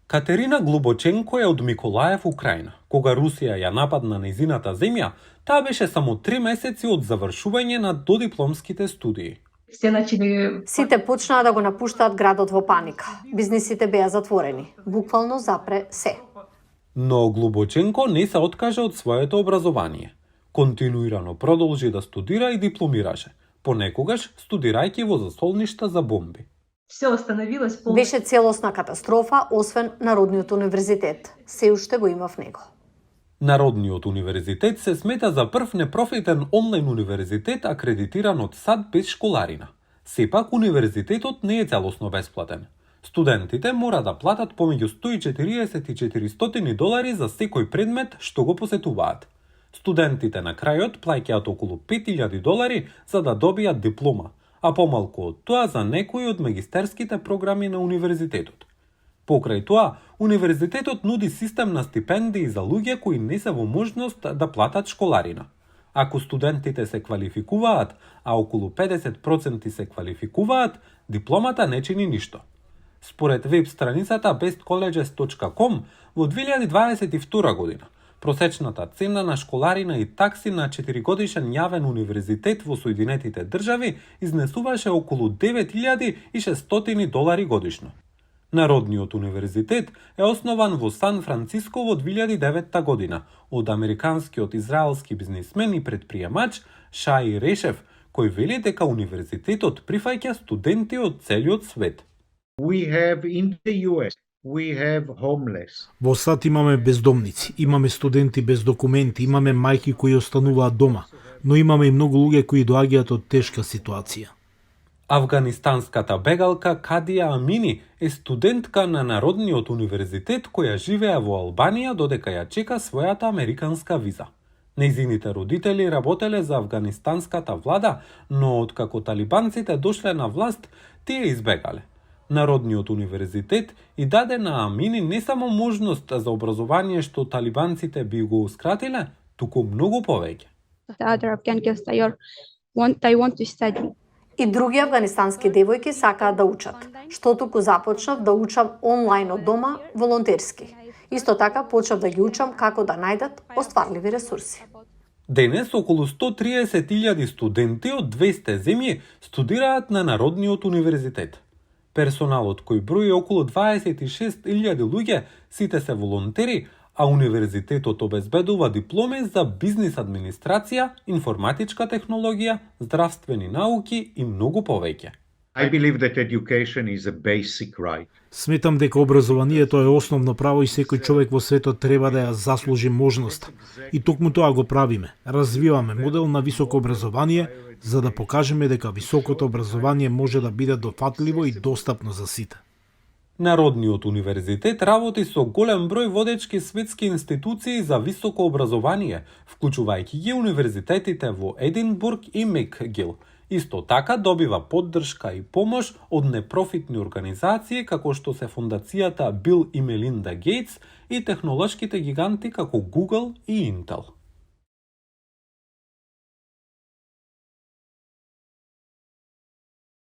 Катерина Глубоченко е од Миколаев, Украина. Кога Русија ја нападна нејзината земја, таа беше само 3 месеци од завршување на додипломските студии. Сите почнаа да го напуштаат градот во паника. Бизнисите беа затворени. Буквално запре се. Но Глубоченко не се откаже од своето образование. Континуирано продолжи да студира и дипломираше, понекогаш студирајќи во засолништа за бомби. Беше целосна катастрофа, освен Народниот универзитет. Се уште го има в него. Народниот универзитет се смета за прв непрофитен онлайн универзитет акредитиран од САД без школарина. Сепак универзитетот не е целосно бесплатен. Студентите мора да платат помеѓу 140 и 400 долари за секој предмет што го посетуваат. Студентите на крајот плаќаат околу 5000 долари за да добијат диплома, а помалку од тоа за некои од магистерските програми на универзитетот. Покрај тоа, универзитетот нуди систем на стипендии за луѓе кои не се во можност да платат школарина. Ако студентите се квалификуваат, а околу 50% се квалификуваат, дипломата не чини ништо. Според веб страницата bestcolleges.com, во 2022 година, просечната цена на школарина и такси на 4-годишен јавен универзитет во Соединетите држави изнесуваше околу 9600 долари годишно. Народниот универзитет е основан во Сан Франциско во 2009 година од американскиот израелски бизнисмен и предприемач Шаи Решев, кој вели дека универзитетот прифаќа студенти од целиот свет. Во САД имаме бездомници, имаме студенти без документи, имаме мајки кои остануваат дома, но имаме и многу луѓе кои доаѓаат од тешка ситуација. Афганистанската бегалка Кадија Амини е студентка на Народниот универзитет која живее во Албанија додека ја чека својата американска виза. Нејзините родители работеле за афганистанската влада, но откако талибанците дошле на власт, тие избегале. Народниот универзитет и даде на Амини не само можност за образование што талибанците би го ускратиле, туку многу повеќе. И други афганистански девојки сакаат да учат, што туку започнав да учам онлайн од дома волонтерски. Исто така почнав да ги учам како да најдат остварливи ресурси. Денес околу 130.000 студенти од 200 земји студираат на Народниот универзитет. Персоналот кој брои околу 26.000 луѓе, сите се волонтери, а универзитетот обезбедува дипломи за бизнис администрација, информатичка технологија, здравствени науки и многу повеќе. Сметам дека образованието е основно право и секој човек во светот треба да ја заслужи можност. И токму тоа го правиме. Развиваме модел на високо образование за да покажеме дека високото образование може да биде дофатливо и достапно за сите. Народниот универзитет работи со голем број водечки светски институции за високо образование, вклучувајќи ги универзитетите во Единбург и Мекгил. Исто така добива поддршка и помош од непрофитни организации како што се фондацијата Бил и Мелинда Гейтс и технолошките гиганти како Google и Intel.